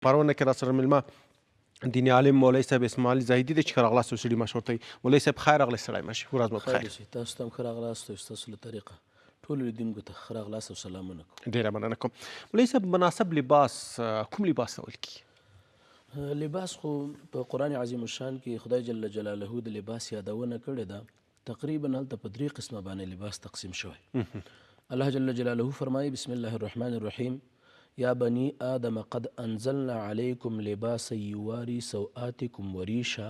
خپرونه کې راسره مېلمه دیني عالم مولوي صاحب اسماعیل زاهدي دی چې ښه راغلاست سړي مشورته وي. مولوي صاحب خیر راغلی سړی مشي ورځ مو بخیر. تاسو ته هم ښه راغلاست او ستاسو له طریقه ټولو لیدونکو ته ښه راغلاست او سلامونه کوم. ډېره مننه کوم. مولوي صاحب مناسب لباس کوم لباس ته ویل کېږي؟ لباس خو په قرآن عظیم الشان کې خدای جل جلاله د لباس یادونه کړې ده. تقریبا هلته په 3 قسمه باندې لباس تقسیم شوی. الله جل جلاله فرمایي بسم الله الرحمن الرحیم یا بني آدم قد انزلنا علیکم لباسا یواری سوآتکم وریشا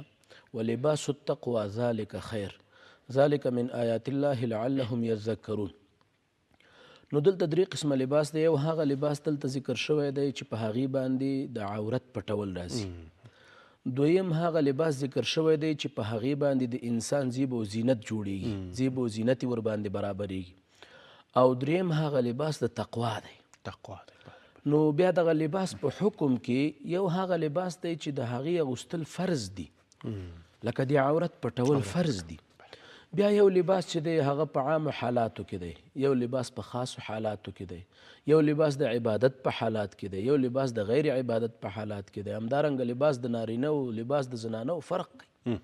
ولباس التقوى ذلك خیر ذلك من آیات الله لعلهم یذکرون. نو دلته 3 قسمه لباس دی. یو هغه لباس دلته ذکر شوی دی چې په هغې باندې د عورت پټول راځي. دویم هغه لباس ذکر شوی دی چې په هغې باندې د انسان زیب او زینت جوړیږي، زیب او زینت ور باندې برابریږي. او دریم هغه لباس د تقوا دی. نو بیا دغه لباس په حکم کې یو هغه لباس دی چې د هغې اغوستل فرض دي، لکه د عورت پټول فرض دي. بیا یو لباس چې دی هغه په عامو حالاتو کې دی، یو لباس په خاصو حالاتو کې دی، یو لباس د عبادت په حالات کې دی، یو لباس د غیر عبادت په حالات کې دی. همدارنګه لباس د نارینه او لباس د زنانه فرق کوي.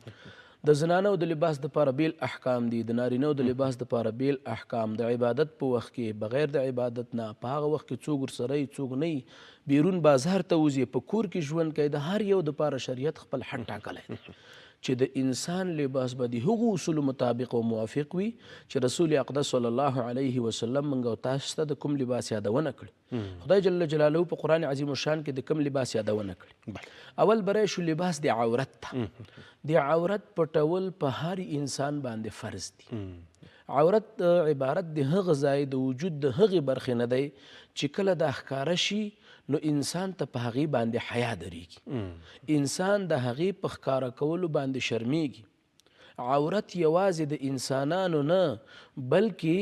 د زنانه د لباس دپاره بیل احکام دي، د نارینه د لباس دپاره بیل احکام. د عبادت په وخت کې بغیر د عبادت نه، په هغه وخت کې څوک ورسره وي څوک نه وي، بیرون بازار ته وځي، په کور کې ژوند کوي، د هر یو دپاره شریعت خپل حد ټاکلی دی چې د انسان لباس به د هغو اصولو مطابق او موافق وي چې رسول اقدس صلی الله علیه وسلم موږ او تاسو ته د کوم لباس یادونه کړي. خدای جل جلاله په قرآن عظیم الشان کې د کوم لباس یادونه کړي. اول برای شو لباس د عورت ته. د عورت پټول په هر انسان باندې فرض دي. عورت عبارت د هغه ځای د وجود د هغې برخې نه دی چې کله دا ښکاره شي نو انسان ته په هغې باندې حیا درېږي، انسان د هغې په ښکاره کولو باندې شرمیږي. عورت یوازې د انسانانو نه بلکې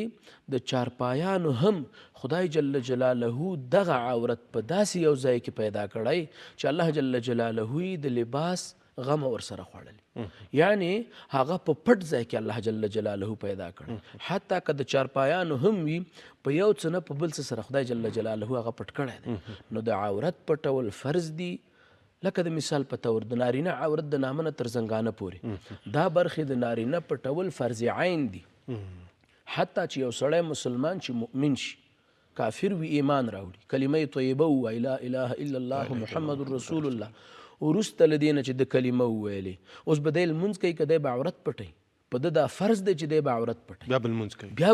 د چارپایانو هم خدای جل جلاله دغه عورت په داسې یو ځای کې پیدا کړی چې الله جل جلاله د لباس غم ورسره خوړلی، یعنی هغه په پټ ځای کې الله جل جلاله پیدا کړی. حتی که د چارپایانو هم وي په یو څه نه په بل څه سره خدای جل جلاله هغه پټ کړی دی. نو د عورت پټول فرض دي. لکه د مثال په طور د نارینه عورت د نامه نه تر زنګانه پورې دا برخې د نارینه پټول فرض عین دي. حتی چې یو سړی مسلمان چې مؤمن شي، کافر وي، ایمان راوړي، کلمه طیبه ووایي لا اله الا الله محمد رسول الله، وروسته له دې نه چې د کلمه وویلې، اوس به دی لمونځ کوي که دی به عورت پټوي، په ده دا فرض دی چې دی به عورت پټوي، بیا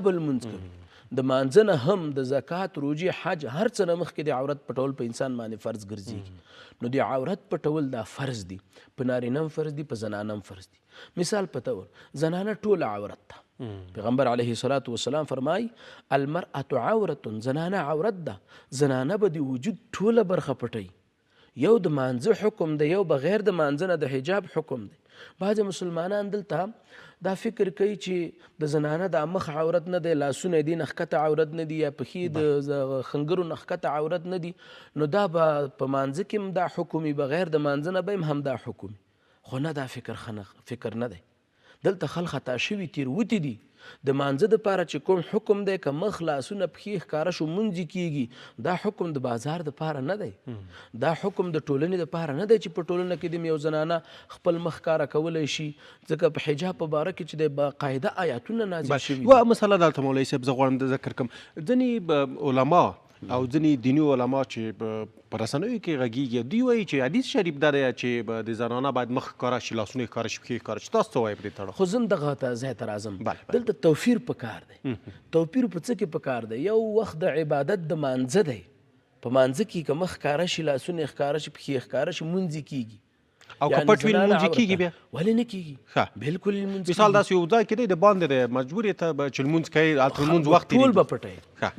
به لمونځ کوي. د مانځه نه هم د زکات، روژې، حج، هر څه نه مخکې د عورت پټول په انسان باندې فرض ګرځېږي. نو د عورت پټول دا فرض دي، په نارینه هم فرض دي، په زنانه هم فرض دي. مثال په طور زنانه ټوله عورت ده. پیغمبر علیه الصلاة والسلام فرمای المرأة عورة، زنانه عورت ده. زنانه به د وجود ټوله برخه پټوي. یو د مانځه حکم دی، یو بغیر د مانځه نه د حجاب حکم دی. بعضې مسلمانان دلته دا فکر کوي چې د زنانه د مخ عورت نه دی، لاسونه دي نه ښکته عورت نه دي، یا پښې د خنګرو نه ښکته عورت نه دي، نو دا به په مانځه کې هم دا حکم وي، بغیر د مانځه نه به هم دا حکم وي. خو نه، دا فکر نه دی. دلته خلک خطا شوي، تېروتي دي. د مانځه دپاره چې کوم حکم دی که مخ، لاسونه، پښې ښکاره شو مونځ کېږي، دا حکم د بازار دپاره نه دی. دا حکم د ټولنې دپاره نه دی چې په ټولنه کې د یو زنانه خپل مخ ښکاره کولی شي، ځکه په حجاب په باره کې چې دی باقاعده آیاتونه نازل شوي. یوه مسله دلته مولوي صاحب زه غواړم د ذکر کړم. ځینې علما او ځینې دیني علما چې په رسنیو کې غږیږي، دوی وایي چې حدیث شریف دا دی چې د زنانه باید مخ ښکاره شي، لاسونه یې ښکاره شي، پښې یې ښکاره شي. تاسو څه وایئ په دې تړاو؟ خو زه هم دغه ځای ته راځم. دلته توفیر پکار دی. توپیر په څه کې پکار دی؟ یو وخت د عبادت د مانځه دی، په مانځه کې که مخ ښکاره شي، لاسونه یې ښکاره شي، پښې یې ښکاره شي، مونځ کېږي. او که پټ وي لمونځ کېږي بیا؟ ولې نه کېږي؟ بالکل لمونځ کېږي. مثال داسې یو ځای کې دی د باندې دی، مجبور یې ته چې لمونځ کوي، هلته لمونځ وخت ټول به پټوي.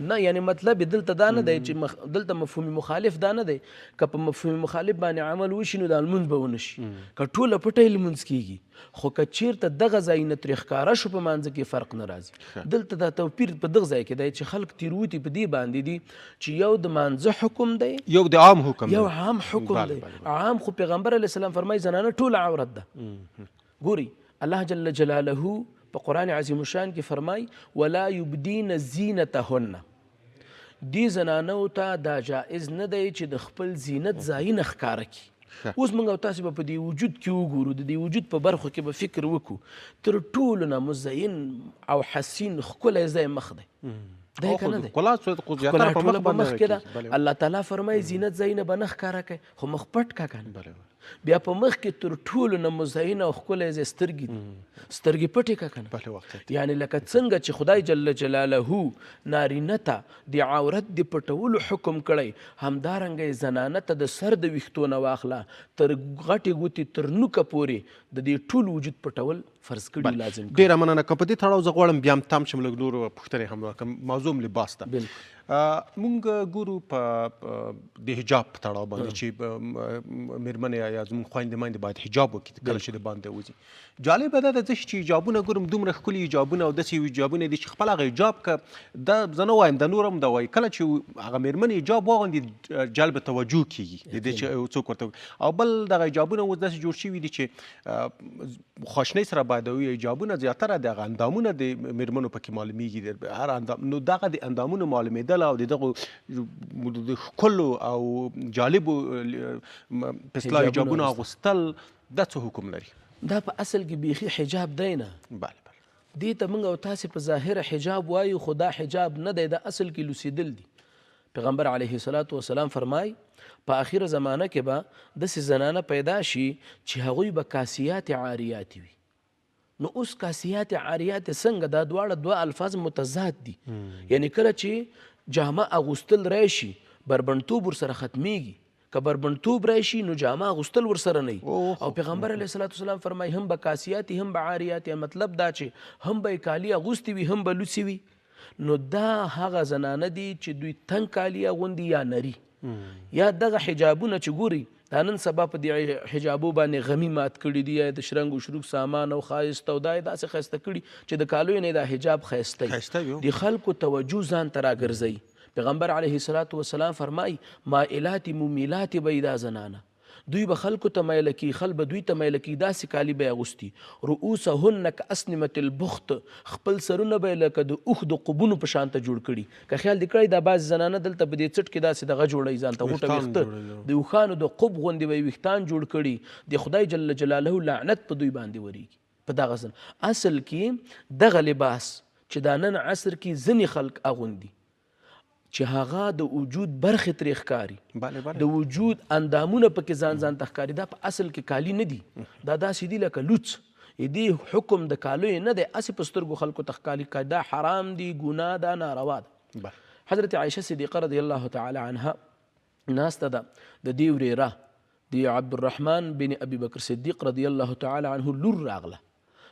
نه، یعنی مطلب یې دلته دا نه دی چې دلته مفهومي مخالف دا نه دی. که په مفهومي مخالف باندې عمل وشي نو دا لمونځ به ونه شي. که ټوله پټی لمونځ کېږي، خو که چېرته دغه ځای نه ترې ښکاره شو په مانځه کې فرق نه راځي. دلته دا توپیر په دغه ځای کې دی چې خلک تېروتي په دې باندې دي چې یو د مانځه حکم دی، یو د عام حکم دی، یو عام حکم دی. عام خو پیغمبر علیه السلام فرمایي زنانه ټوله عورت ده. ګوري الله جل جلاله په قرآن عظیم الشان کې فرمای ولا یبدین زینتهن، دې زنانو ته دا جایز نه دی چې د خپل زینت ځایونه ښکاره کړي. اوس موږ او تاسې به په دې وجود کې وګورو، د دې وجود په برخو کې به فکر وکړو، تر ټولو نه مزین او حسین ښکلی ځای مخ دی. دی که نه دی؟ ښکلا ټوله په مخ کې ده. الله تعالی فرمایي زینت ځایونه به نه ښکاره کوي، خو مخ پټ که که نه. بیا په مخ کې تر ټولو نه مزین او ښکلی ځای سترګې دي، سترګې پټې که که نه. یعنې لکه څنګه چې خدای جل جلاله نارینه ته د عورت د پټولو حکم کړی، همدارنګه یې زنانه ته د سر د ویښتو نه واخله تر غټې ګوتې تر نوکه پورې د دې ټول وجود پټول فرض کړي، لازم کړي. ډېره مننه. که په دې تړاو زه غواړم بیا هم تام شم لږ نورو پوښتنې هم وکړم. موضوع لباس ته مونږ ګورو په د حجاب په تړاو باندې چې مېرمنې یا زموږ خویندې میندې باید حجاب وکړي کله چې د باندې وځي. جالبه دا ده چې حجابونه ګورم دومره ښکلي حجابونه او داسې حجابونه دي چې خپل هغه حجاب که دا زه نه وایم، دا نور هم دا وایي، کله چې هغه مېرمنې حجاب واغوندي جلب توجه کېږي د دې چې څوک ورته. او بل دغه حجابونه اوس داسې جوړ شوي دي چې خواشنۍ سره باید وي حجابونه زیاتره د هغه اندامونه د مېرمنو پکې معلومیږي، هر اندام. نو دغه د اندامونو معلومېدل او د دغو د ښکلو او جالبو پسلا حجابونو اغوستل دا څه حکم لري؟ دا په اصل کې بیخي حجاب دی نه. دې ته موږ او تاسې په ظاهره حجاب وایو، خو دا حجاب نه دی، دا اصل کې لوسېدل دي. پیغمبر علیه الصلاة والسلام فرمای په آخره زمانه کې به داسې زنانه پیدا شي چې هغوی به کاسیات عاریات وي. نو اوس کاسیات عاریات څنګه؟ دا دواړه دوه الفاظ متضاد دي. یعنی کله چې جامه اغوستل راشي بربنډتوب ورسره ختمیږي، که بربنډتوب راشي نو جامه اغوستل ورسره نه وي. او پیغمبر علیه الصلاة والسلام فرمایي هم به کاسیات هم به عاریات، مطلب دا چې هم به کالي اغوستي وي هم به لوڅي وي. نو دا هغه زنانه دي چې دوی تنګ کالي اغوندي یا نري. یا دغه حجابونه چې ګوري دا نن سبا په دې حجابو باندې غمی مات کړي دي، یا د شرنګ و شروب سامان او ښایسته، او دا یې داسې ښایسته کړي چې د کالو نه دا حجاب ښایسته وي، د خلکو توجه ځان ته راګرځوي. پیغمبر علیه الصلاة والسلام فرمایي مائلات ممیلات به دا زنانه، دوی به خلکو ته میله کی، خل به دوی ته میله کی، داسې کالي به اغوستي. رؤوسهن کاسنمة البخت، خپل سرونه به یې لکه د اوښ د قبونو په شانته جوړ کړي. که خیال دې کړی دا بعضې زنانه دلته په دې څټ کې داسې دغه جوړوي ځان ته غوټه ویښته، د اوښانو د قب غوندې به یې ویښتان جوړ کړي. د خدای جل جلاله لعنت په دوی باندې ورېږي په دغه زن. اصل کې دغه لباس چې دا نن عصر کې ځینې خلک اغوندي چې هغه د وجود برخې ترې ښکاري، د وجود اندامونه پکې ځان ته ښکاري، دا په اصل کې کالي نه دي، دا داسې دي لکه لوڅ. دې حکم د کالو یې نه دی، هسې په سترګو خلکو ته ښکاري، دا حرام دي، ګناه ده، ناروا ده. حضرت عایشه صدیقه رضی الله تعالی عنها ناسته ده، د دې ورېره د عبدالرحمن بن ابي بکر صدیق رضی الله تعالی عنه لور راغله.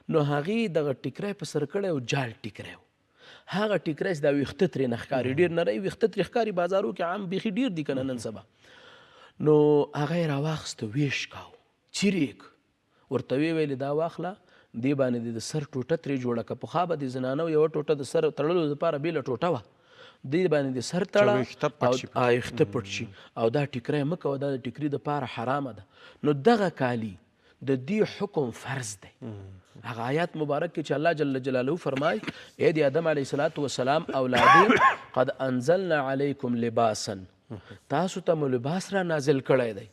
نو هغې دغه ټیکری په سر کړی او جال ټیکری و. هغه ټیکری چې دا ویښته ترې نه ښکاري، ډېر نری ویښته ترې ښکاري، بازارو کې عام بیخي ډېر دي که نه نن سبا. نو هغه یې راواخیسته، ویش کاو، چیرې ورته ویې ویلې دا واخله، دې باندې د سر ټوټه ترې جوړه کړه. پخوا به د زنانو یوه ټوټه د سر تړلو لپاره بېله ټوټه وه، دې باندې د سر تړه او ویښته پټ شي، او دا ټیکری مه کوه، دا د ټیکري دپاره حرامه ده. نو دغه کالي د دې حکم فرض دی. هغه آیات مبارک کې چې الله جل جلاله فرمای اے د آدم علیه الصلاة والسلام اولادې قد انزلنا علیکم لباسا، تاسو ته مو لباس را نازل کړی دی.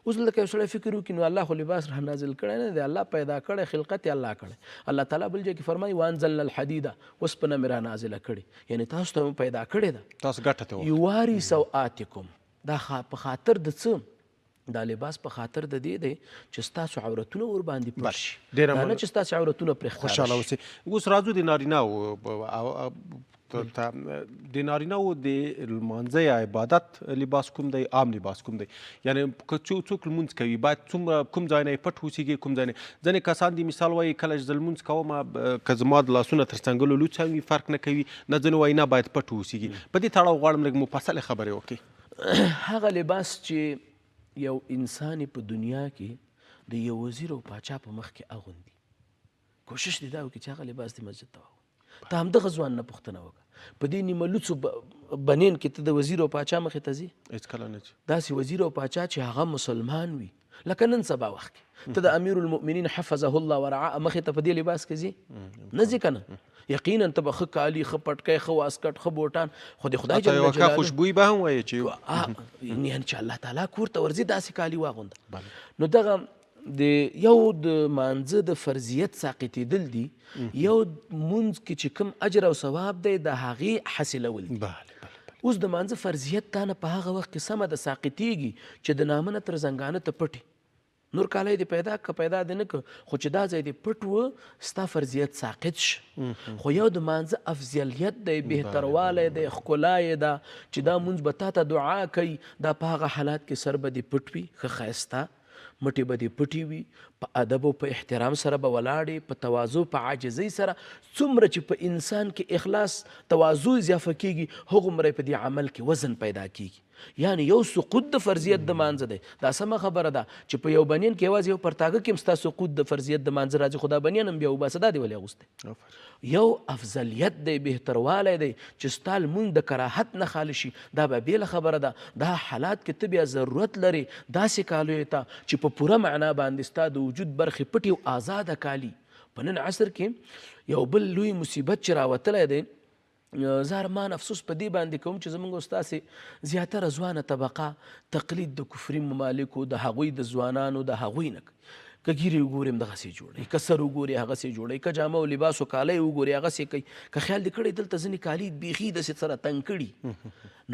اوس دلته که یو سړی فکر وکړي نو الله خو لباس را نازل کړی نه دی، الله پیدا کړی، خلقت یې الله کړی. الله تعالی بل ځای کې فرمایي وانزلنا الحدید، اوسپنه مې را نازله کړې، یعنې تاسو ته مو پیدا کړې ده. تاسو ګټه ته یواري سوآتکم، دا په خاطر د څه؟ دا لباس په خاطر د دې دی چې ستاسو عورتونه ور باندې پټ شي، دا نه چې ستاسو عورتونه پرې ښکاره شي. خوشحاله اوسئ. اوس راځو د نارینهو د نارینهو د لمانځه یا عبادت لباس کوم دی، عام لباس کوم دی؟ یعنې که څوک لمونځ کوي باید څومره کوم ځای نه یې پټ اوسېږي، کوم ځای نه؟ ځینې کسان دي مثال وایي کله چې زه لمونځ کوم که زما د لاسونه تر څنګلو لوڅ هم وي فرق نه کوي، نه ځینې وایي نه باید پټ اوسېږي. په دې تړاو غواړم لږ مفصلې خبرې وکړي. هغه لباس چې یو انسان په دنیا کې د یو وزیر او پاچا په مخ کې اغوندي، کوشش دې دا وکړي چې هغه لباس دې مسجد ته واغوندي. ته همدغه ځوان نه پوښتنه وکړه، په دې نیمه لوڅو بنین کې ته د وزیر او پاچا مخې ته ځې؟ هېڅکله نه ځي. داسې وزیر او پاچا چې هغه مسلمان وي، لکه نن سبا وخت کې ته د امیر المؤمنین حفظه الله ورعاه مخې ته په دې لباس کې ځې نه ځې که نه یقینا ته به ښه کالي ښه پټکی ښه واسکټ ښه بوټان خو د خدای حتی جل یوه ښه جلاله خوشبویي به هم وایي چې یعنې چې الله تعالی کور ته ورځي داسې کالي واغونده نو دغه د یو د مانځه د فرضیت ساقطېدل دي یو مونځ کې چې کوم اجر او ثواب دی د هغې حاصلول دي اوس د مانځه فرضیت تا نه په هغه وخت کې سمه د ساقطېږي چې د نامه نه تر زنګانه ته پټې نور کالی دې پیدا که پیدا دې نه که خو چې دا ځای دې پټ و ستا فرضیت ساقط شه خو یو د مانځه افضلیت دی بهتروالی دی ښکلا یې ده چې دا مونځ به تا ته دعا کوي دا په هغه حالات کې سر به دې پټ وي ښه ښایسته مټې به دې پټې وي په ادب او په احترام سره به ولاړې په تواضع په عاجزۍ سره څومره چې په انسان کې اخلاص تواضع اضافه کیږي هغومره په دې عمل کې وزن پیدا کیږي یعنی یو سقوط د فرضیت د مانځه دی دا سمه خبره ده چې په یو بنین کې یوازې یو پرتاګه کې هم ستا سقوط د فرضیت د مانځه راځي خو دا بنین هم بیا وباسه دا دې ولې اغوستی یو افضلیت دی بهتروالی دی چې ستا لمونځ د کراهت نه خالي شي دا به بېله خبره ده دا حالات کې ته بیا ضرورت لرې داسې کالیو ته چې په پوره معنا باندې ستا د وجود برخې پټې او آزاده کالي په نن عصر کې یو بل لوی مصیبت چې راوتلی دی زه ارمان افسوس په دې باندې کوم چې زموږ ستاسې زیاتره ځوانه طبقه تقلید د کفري ممالکو د هغوی د ځوانانو د هغوی نه که ګیرې وګورې هم دغسې جوړوي که سر وګورې هغسې جوړوي که جامه او لباس و کالی وګورې هغسې کوي که خیال دې کړی دلته ځینې کالي بیخي داسې سره تنګ کړي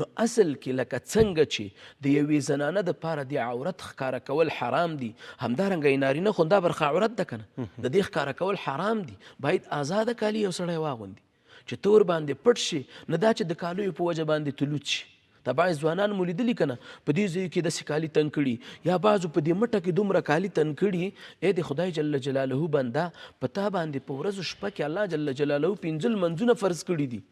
نو اصل کې لکه څنګه چې د یوې زنانه دپاره د عورت ښکاره کول حرام دي همدارنګه یې نارینه خو دا برخه عورت ده که نه د دې ښکاره کول حرام دي باید آزاده کالي یو سړی واغوندي چې تور باندې پټ شي نه دا چې د کالیو په وجه باندې تلوت شي دا بعض ځوانان مو لیدلي که نه په دې ځایو کې داسې کالي تنګ کړي یا بعضو په دې مټه کې دومره کالي تنګ کړي ای د خدای جل جلاله بنده په تا باندې په ورځو شپه کې الله جل جلاله 15 لمونځونه فرض کړي دي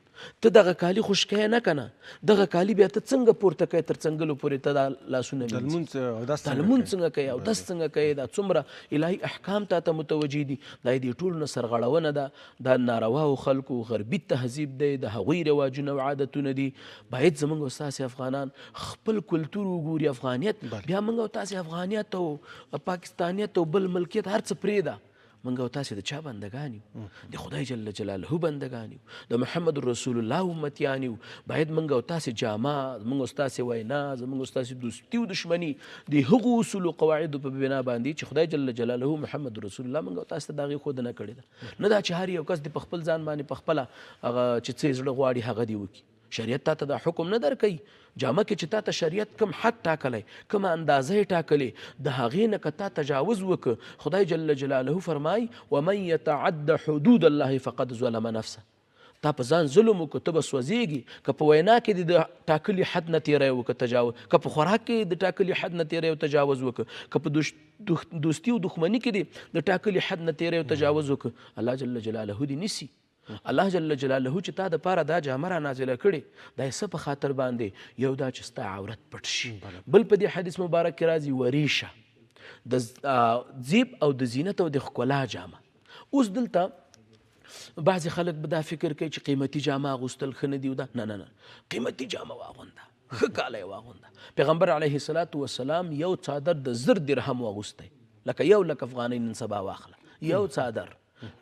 ته دغه کالي خو شکیه نه که نه دغه کالي بیا ته څنګه پورته کوې تر څنګلو پورې ته دا لاسونه دا لمونځ څنګه کوې اودس څنګه کوې دا څومره الهي احکام تا ته متوجه دي دا یې دې ټولو نه سرغړونه ده دا نارواو خلکو غربي تهذیب دی د هغوی رواجونه او عادتونه دي باید زموږ او ستاسې افغانان خپل کلتور وګوري افغانیت بیا موږ او تاسې افغانیت او پاکستانیت او بل ملکیت هر څه پرېږده موږ او تاسې د چا بندګان یو د خدای جل جلاله بندګان یو د محمد رسول الله امتیان یو باید موږ او تاسې جامه موږ او ستاسې وینا زموږ او ستاسې دوستي او دشمني د هغو اصولو قواعدو په بنا باندې چې خدای جل جلاله محمد رسول الله موږ او تاسې ته د هغې ښودنه کړې ده نه دا چې هر یو کس د په خپل ځان باندې په خپله هغه چې څه یې زړه غواړي هغه دې وکړي شریعت تا ته دا حکم نه درکوي جامه کې چې تا ته شریعت کم حد ټاکلی کومه اندازه یې ټاکلې د هغې نه که تا تجاوز وکړه خدای جل جلاله فرمایي ومن یتعد حدود الله فقد ظلم نفسه تا په ځان ظلم وکړه ته به سوځېږي که په وینا کې دې د ټاکلي حد نه تیری وکړه تجاوز که په خوراک کې د ټاکلي حد نه تیری او تجاوز وکړه که په دوستي او دښمني کې دې د ټاکلي حد نه تیری او تجاوز وکړه الله جل جلاله دې نیسي الله جل جلاله چې تا د پاره دا جامه را نازله کړې دا یې څه په خاطر باندې یو دا چې ستا عورت پټ شي بل په دې حدیث مبارک کې راځي وریشه د زیب او د زینت او د ښکلا جامه اوس دلته بعضې خلک به دا فکر کوي چې قیمتي جامه اغوستل ښه نه دي دا نه نه نه قیمتي جامه واغونده ښه کالی واغونده پیغمبر علیه الصلاة والسلام یو څادر د 1000 درهم واغوستی لکه 1 لک افغانۍ نن سبا واخله یو څادر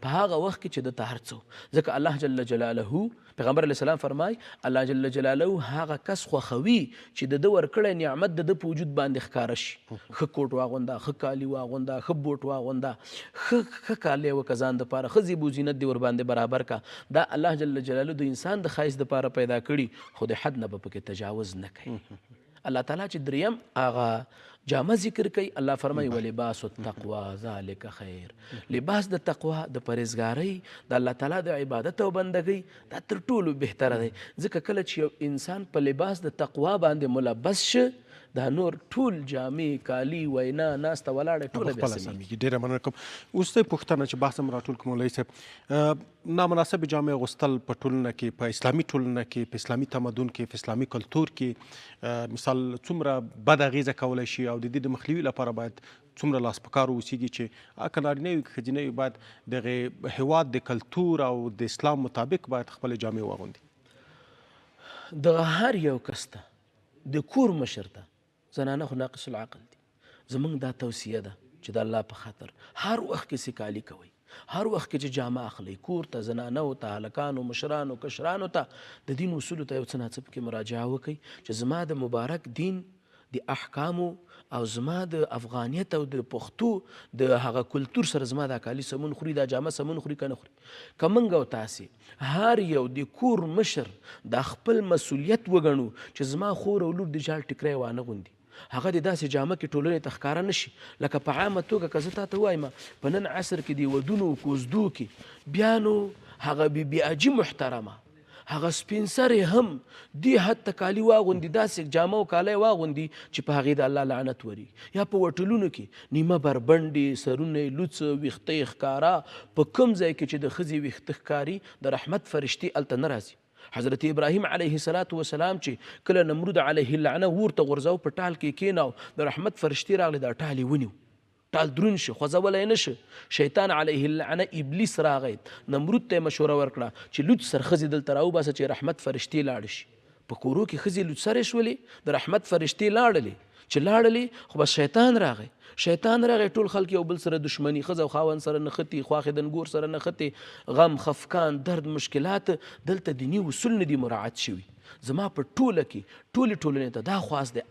په هغه وخت کې چې د ته هر څه ځکه الله جل جلاله پیغمبر علیه السلام فرمای الله جل جلاله هغه کس خوښوي چې د ده ورکړی نعمت د ده په وجود باندې ښکاره شي ښه کوټ واغونده ښه کالي واغونده ښه بوټ واغونده ښه کالی وکړه ځان دپاره ښه زیب و زینت دې ورباندې برابر کا دا الله جل جلاله د انسان د ښایست دپاره پیدا کړي خو د حد نه به پکې تجاوز نه کوي الله تعالی چې دریم هغه جامه ذکر کوي الله فرمایي ولباس التقوا ذلک خیر لباس د تقوا د پرهیزګارۍ د الله تعالی د عبادت او بندګۍ دا تر ټولو بهتره دی ځکه کله چې یو انسان په لباس د تقوا باندې ملبس شه دا نور ټول جامې کالي وینا ناسته ولاړه ټوله بیا سمېږي ډېره مننه کوم اوس ته پوښتنه چې بحث هم راټول کړم مولوي صاحب نامناسبې جامې اغوستل په ټولنه کې په اسلامي ټولنه کې په اسلامي تمدن کې په اسلامي کلتور کې مثال څومره بد اغېزه کولی شي او د دې د مخنیوي لپاره باید څومره لاس په کار واوسیږي چې که نارینه وي که ښځینه وي باید دغې هېواد د کلتور او د اسلام مطابق باید خپلې جامې واغوندي دغه هر یو کس ته د کور مشر ته زنانه خو ناقص العقل دي زمونږ دا توصیه ده چې د الله په خاطر هر وخت کې سکالي کوئ، هر وخت کې چې جامه اخلئ، کور ته، زنانو ته، هلکانو، مشرانو، کشرانو ته د دین اصولو ته یو څه ناڅه پکې مراجعه وکئ چې زما د مبارک دین د احکامو او زما د افغانیت او د پښتو د هغه کلتور سره زما دا کالي سمون خوري، دا جامه سمون خوري که نه خوري. که موږ او تاسې هر یو د کور مشر دا خپل مسؤلیت وګڼو چې زما خور او لور د جال ټکری وانه غوندي، هغه د داسې جامه کې ټولنې ته ښکاره نه شي. لکه په عامه توګه که زه تا ته وایم په نن عصر کې د ودونو کوزدو کې بیا نو هغه بي اجي محترمه، هغه سپین سرې هم دې حد ته کالي واغوندي، داسې جامه او کالی واغوندي چې په هغې د الله لعنت وري. یا په وټلونو کې نیمه بربنډې، سرونه یې لوڅ، ویښته یې ښکاره، په کوم ځای کې چې د ښځې ویښته ښکاري د رحمت فرشتې هلته نه راځي. حضرت ابراهیم علیه السلام چې کله نمرود علیه اللعنه ورته غورځاو په ټال کې کېناو، د رحمت فرشتې راغلی دا ټال یې ونیو، ټال دروند شو، خوځولی نه شه. شیطان علیه اللعنه ابلیس راغی، نمرود ته یې مشوره ورکړه چې لوڅ سر ښځې دلته راوباسه چې رحمت فرشتې لاړې شي. په کورو کې ښځې لوڅ سرې شولې، د رحمت فرشتې لاړلې، چې لاړلې خو بس شیطان راغی. ټول خلک یو بل سره دشمني، ښځه او خاوند سره نښتي، خواښې دنګور سره نښتي، غم، خفقان، درد، مشکلات. دلته دیني اصول نه دي مراعات شوي. زما په ټوله کې ټولې ټولنې ته دا خواست دی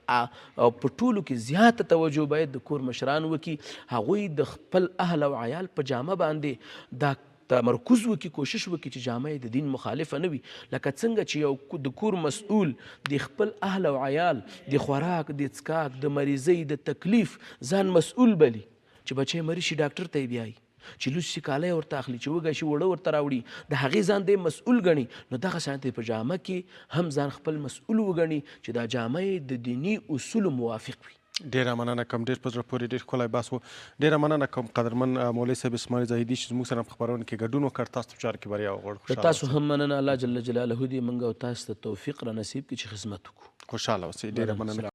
او په ټولو کې زیاته توجه باید د کور مشران وکړي، هغوی د خپل اهل او عیال په جامه باندې دا تمرکز وکړي، کوشش وکړي چې جامه یې د دین مخالفه نه وي. لکه څنګه چې یو د کور مسؤول د خپل اهل او عیال د خوراک، د څښاک، د مریضۍ، د تکلیف ځان مسؤول بلي، چې بچی مریض شي ډاکټر ته یې بیایي، چې لوڅ شي کالی ورته اخلي، چې وږی شي وړه ورته راوړي، د هغې ځان دی مسؤول ګڼي. نو دغه شانتې په جامه کې هم ځان خپل مسؤول وګڼي چې دا جامه یې د دیني اصولو موافق وي. ډیره مننه کوم، ډیر په زړه پورې ډیر ښکلی بحث و. ډیره مننه کوم قدرمن مولوي صاحب اسماعیل زاهدي چې زموږ سره په خپرونه کې ګډون وکړ. تاسو ته په چارو کې بریا وغواړو. د تاسو هم مننه، الله جل جلاله دې موږ او تاسو ته توفیق را نصیب کړي چې خدمت وکړو. خوشحاله اوسئ. ډیره مننه.